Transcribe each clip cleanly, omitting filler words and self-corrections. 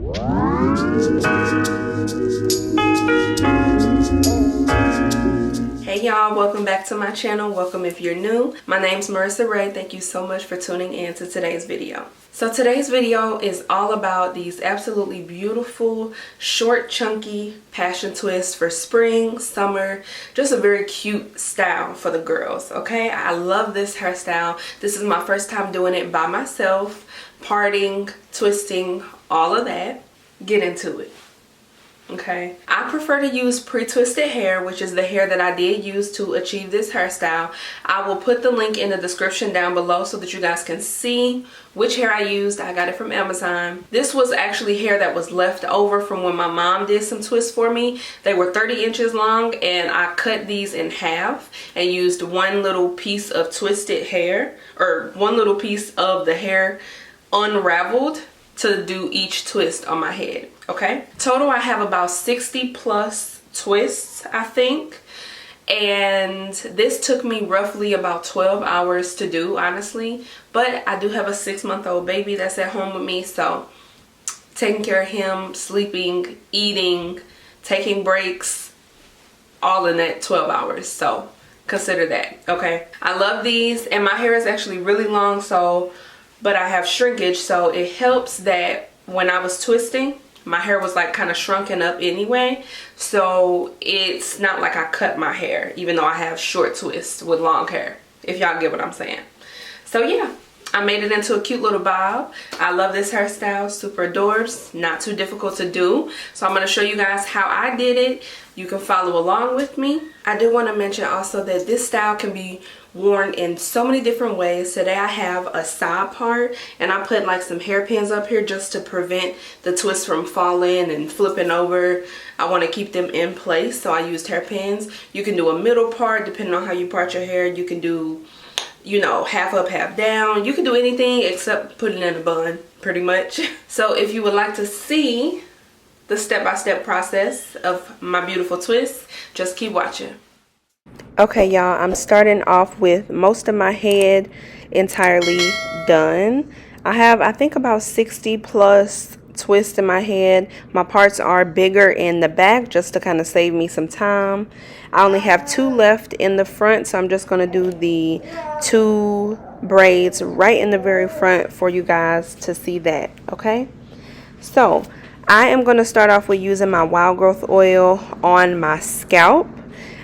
Hey y'all, welcome back to my channel. Welcome if you're new. My name's Marissa Ray. Thank you so much for tuning in to today's video. So today's video is all about these absolutely beautiful, short, chunky passion twists for spring, summer, just a very cute style for the girls, okay? I love this hairstyle. This is my first time doing it by myself, parting, twisting, all of that. Get into it. Okay, I prefer to use pre-twisted hair, which is the hair that I did use to achieve this hairstyle. I will put the link in the description down below so that you guys can see which hair I used. I got it from Amazon. This was actually hair that was left over from when my mom did some twists for me. They were 30 inches long and I cut these in half and used one little piece of twisted hair, or one little piece of the hair unraveled, to do each twist on my head. Okay, total I have about 60 plus twists, I think, and this took me roughly about 12 hours to do, honestly, but I do have a 6-month-old baby that's at home with me, so taking care of him, sleeping, eating, taking breaks, all in that 12 hours, so consider that. Okay, I love these, and my hair is actually really long, so but I have shrinkage, so it helps that when I was twisting, my hair was like kind of shrunken up anyway, so it's not like I cut my hair, even though I have short twists with long hair, if y'all get what I'm saying. So yeah, I made it into a cute little bob. I love this hairstyle, super adorbs, not too difficult to do. So I'm going to show you guys how I did it. You can follow along with me. I do want to mention also that this style can be worn in so many different ways. Today I have a side part and I put like some hairpins up here just to prevent the twists from falling and flipping over. I want to keep them in place, so I used hairpins. You can do a middle part depending on how you part your hair. You can do, you know, half up, half down. You can do anything except put it in a bun, pretty much. So if you would like to see the step-by-step process of my beautiful twists, just keep watching. Okay, y'all, I'm starting off with most of my head entirely done. I have, I think, about 60 plus twists in my head. My parts are bigger in the back just to kind of save me some time. I only have 2 left in the front, so I'm just going to do the 2 braids right in the very front for you guys to see that, okay? So I am going to start off with using my wild growth oil on my scalp.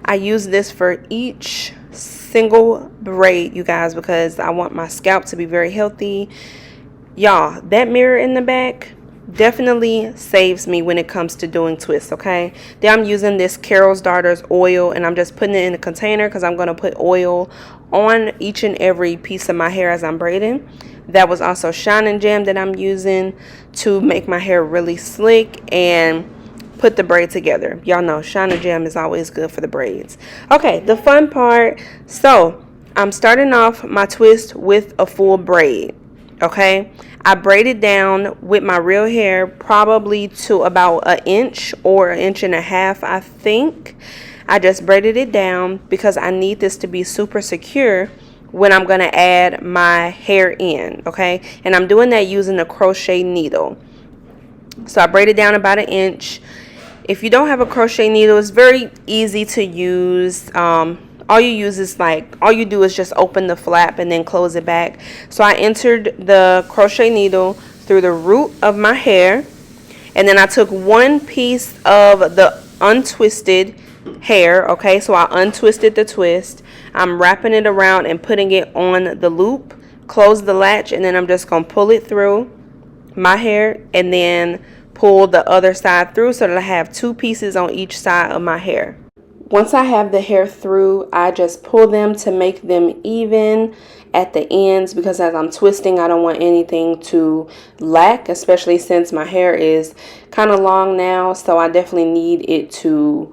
I use this for each single braid, you guys, because I want my scalp to be very healthy. Y'all, that mirror in the back definitely saves me when it comes to doing twists, okay? Then I'm using this Carol's Daughters oil, and I'm just putting it in a container because I'm going to put oil on each and every piece of my hair as I'm braiding. That was also Shine Jam that I'm using to make my hair really slick and put the braid together. Y'all know Shine Jam is always good for the braids. Okay, the fun part. So I'm starting off my twist with a full braid. Okay, I braided down with my real hair probably to about 1 inch or 1.5 inches, I think. I just braided it down because I need this to be super secure when I'm going to add my hair in, okay? And I'm doing that using a crochet needle. So I braided down about 1 inch. If you don't have a crochet needle, it's very easy to use. All you use is all you do is just open the flap and then close it back. So I entered the crochet needle through the root of my hair, and then I took 1 piece of the untwisted hair, okay? So I untwisted the twist. I'm wrapping it around and putting it on the loop, close the latch, and then I'm just going to pull it through my hair and then pull the other side through so that I have 2 pieces on each side of my hair. Once I have the hair through, I just pull them to make them even at the ends, because as I'm twisting, I don't want anything to lack, especially since my hair is kind of long now, so I definitely need it to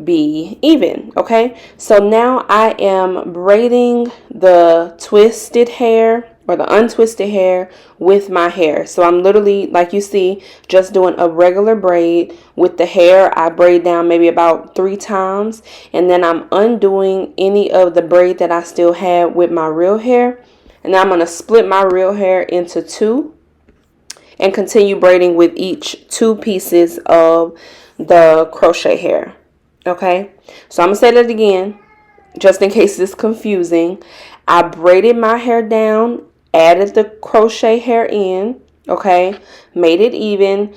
be even. Okay, so now I am braiding the twisted hair or the untwisted hair with my hair. So I'm literally, like you see, just doing a regular braid with the hair. I braid down maybe about 3 times, and then I'm undoing any of the braid that I still had with my real hair, and I'm going to split my real hair into 2. and continue braiding with each 2 pieces of the crochet hair. Okay, so I'm gonna say that again just in case it's confusing. I braided my hair down, added the crochet hair in, okay, made it even.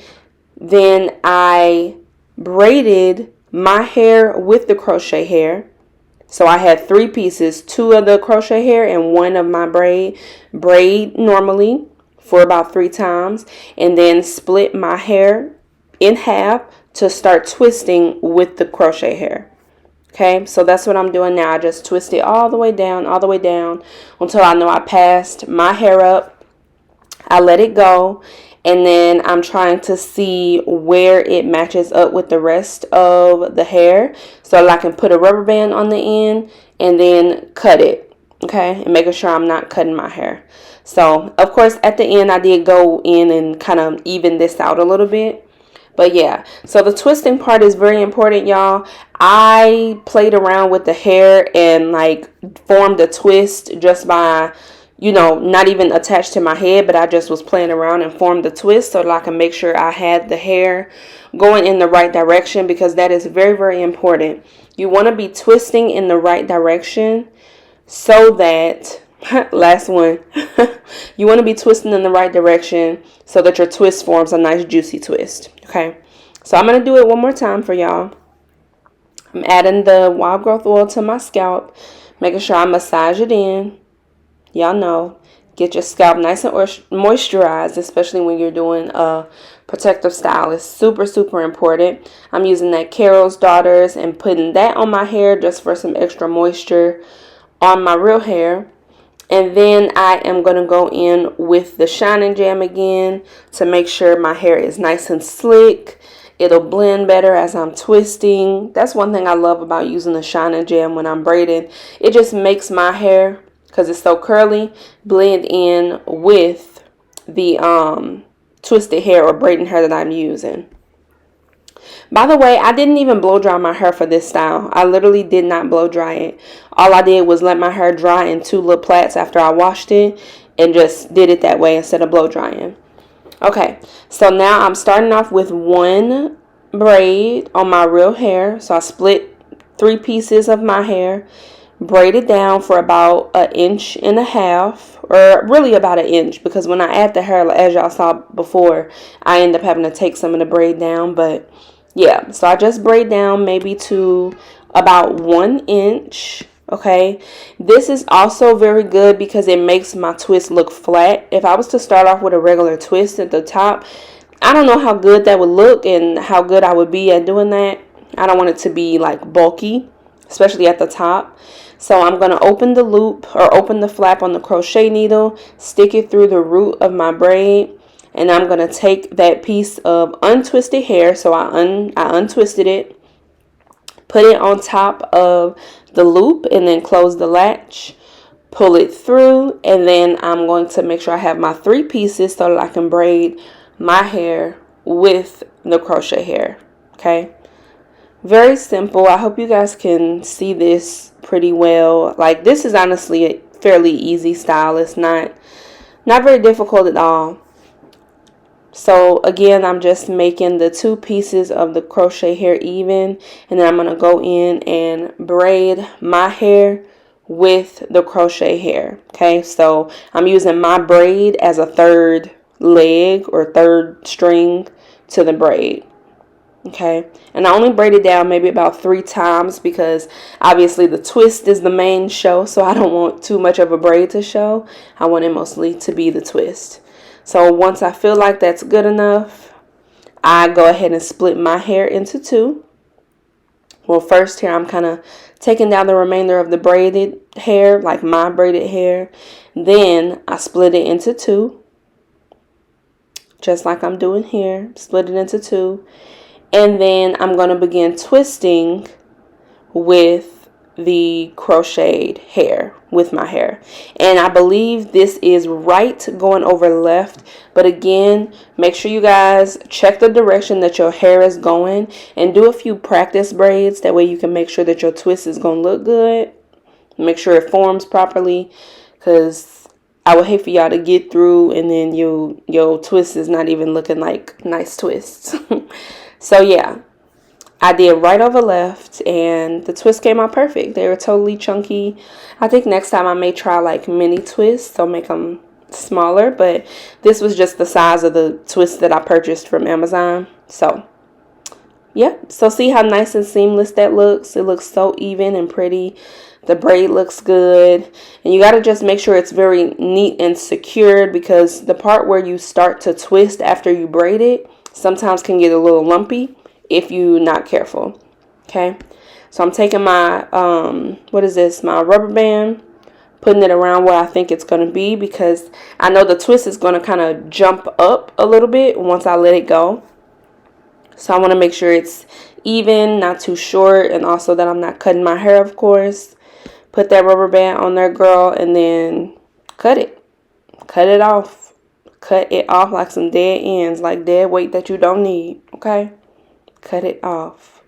Then I braided my hair with the crochet hair. So I had 3 pieces, 2 of the crochet hair and 1 of my braid normally for about 3 times, and then split my hair in half to start twisting with the crochet hair. Okay, so that's what I'm doing now. I just twist it all the way down until I know I passed my hair up. I let it go, and then I'm trying to see where it matches up with the rest of the hair so that I can put a rubber band on the end and then cut it. Okay, and making sure I'm not cutting my hair. So of course at the end I did go in and kind of even this out a little bit. But yeah, so the twisting part is very important, y'all. I played around with the hair and like formed a twist just by, you know, not even attached to my head, but I just was playing around and formed the twist so that I can make sure I had the hair going in the right direction, because that is very, very important. You want to be twisting in the right direction so that, last one, you want to be twisting in the right direction so that your twist forms a nice juicy twist. Okay, so I'm going to do it one more time for y'all. I'm adding the wild growth oil to my scalp, making sure I massage it in. Y'all know, get your scalp nice and moisturized, especially when you're doing a protective style. It's super, super important. I'm using that Carol's Daughters and putting that on my hair just for some extra moisture on my real hair. And then I am going to go in with the Shining Jam again to make sure my hair is nice and slick. It'll blend better as I'm twisting. That's one thing I love about using the Shining Jam when I'm braiding. It just makes my hair, because it's so curly, blend in with the twisted hair or braiding hair that I'm using. By the way, I didn't even blow dry my hair for this style. I literally did not blow dry it. All I did was let my hair dry in 2 little plaits after I washed it and just did it that way instead of blow drying. Okay, so now I'm starting off with 1 braid on my real hair. So I split 3 pieces of my hair, braided down for about 1.5 inches, or really about 1 inch, because when I add the hair, as y'all saw before, I end up having to take some of the braid down. But yeah, so I just braid down maybe to about 1 inch. Okay, this is also very good because it makes my twist look flat. If I was to start off with a regular twist at the top, I don't know how good that would look and how good I would be at doing that. I don't want it to be like bulky, especially at the top. So I'm going to open the loop or open the flap on the crochet needle, stick it through the root of my braid, and I'm going to take that piece of untwisted hair, so I untwisted it, put it on top of the loop and then close the latch, pull it through, and then I'm going to make sure I have my 3 pieces so that I can braid my hair with the crochet hair. Okay, very simple. I hope you guys can see this pretty well. Like, this is honestly a fairly easy style. It's not very difficult at all. So again, I'm just making the 2 pieces of the crochet hair even, and then I'm going to go in and braid my hair with the crochet hair. Okay, so I'm using my braid as a 3rd leg or 3rd string to the braid. Okay, and I only braid it down maybe about 3 times because obviously the twist is the main show, so I don't want too much of a braid to show. I want it mostly to be the twist. So once I feel like that's good enough, I go ahead and split my hair into 2. Well, first here I'm kind of taking down the remainder of the braided hair, like my braided hair. Then I split it into 2, just like I'm doing here. Split it into 2. And then I'm going to begin twisting with the crocheted hair with my hair. And I believe this is right going over left, but again, make sure you guys check the direction that your hair is going and do a few practice braids. That way you can make sure that your twist is going to look good, make sure it forms properly, because I would hate for y'all to get through and then your twist is not even looking like nice twists. So yeah, I did right over left and the twist came out perfect. They were totally chunky. I think next time I may try like mini twists, so make them smaller, but this was just the size of the twist that I purchased from Amazon. So yeah, so see how nice and seamless that looks? It looks so even and pretty. The braid looks good. And you got to just make sure it's very neat and secured, because the part where you start to twist after you braid it sometimes can get a little lumpy if you're not careful. Okay, so I'm taking my, what is this? My rubber band, putting it around where I think it's going to be, because I know the twist is going to kind of jump up a little bit once I let it go. So I want to make sure it's even, not too short, and also that I'm not cutting my hair, of course. Put that rubber band on there, girl, and then cut it. Cut it off. Cut it off like some dead ends, like dead weight that you don't need, okay? Cut it off.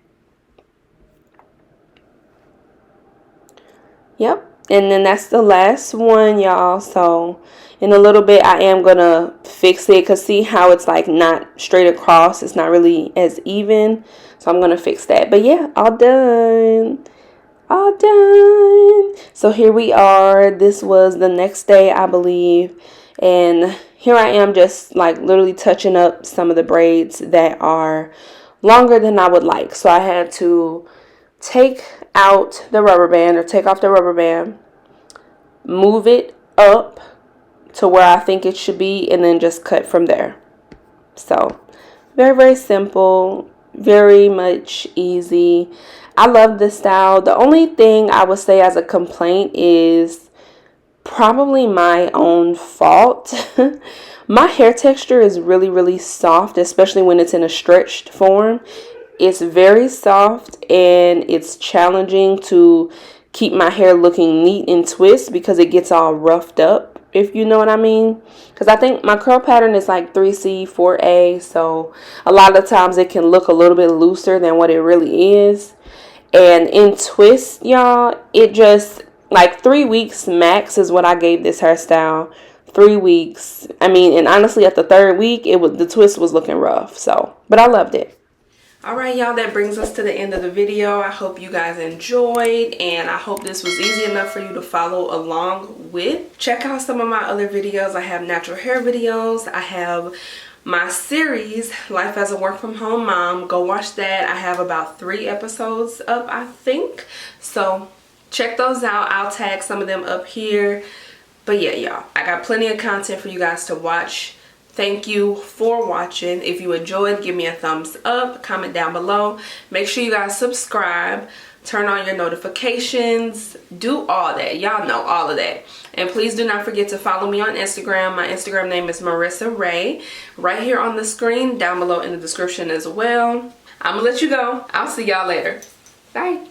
Yep. And then that's the last one, y'all. So in a little bit, I am going to fix it, because see how it's like not straight across. It's not really as even. So I'm going to fix that. But yeah, all done. All done. So here we are. This was the next day, I believe. And here I am just like literally touching up some of the braids that are longer than I would like. So I had to take out the rubber band, or take off the rubber band, move it up to where I think it should be, and then just cut from there. So very, very simple, very much easy. I love this style. The only thing I would say as a complaint is probably my own fault. My hair texture is really, really soft, especially when it's in a stretched form. It's very soft, and it's challenging to keep my hair looking neat and twist, because it gets all roughed up, if you know what I mean. Because I think my curl pattern is like 3C, 4A, so a lot of the times it can look a little bit looser than what it really is. And in twist, y'all, it just, like 3 weeks max is what I gave this hairstyle. 3 weeks. I mean, and honestly, at the third week, the twist was looking rough. So, but I loved it. Alright, y'all, that brings us to the end of the video. I hope you guys enjoyed, and I hope this was easy enough for you to follow along with. Check out some of my other videos. I have natural hair videos. I have my series, Life as a Work From Home Mom. Go watch that. I have about 3 episodes up, I think. So check those out. I'll tag some of them up here. But yeah, y'all, I got plenty of content for you guys to watch. Thank you for watching. If you enjoyed, give me a thumbs up, comment down below. Make sure you guys subscribe, turn on your notifications, do all that. Y'all know all of that. And please do not forget to follow me on Instagram. My Instagram name is Marissa Ray. Right here on the screen, down below in the description as well. I'm gonna let you go. I'll see y'all later. Bye.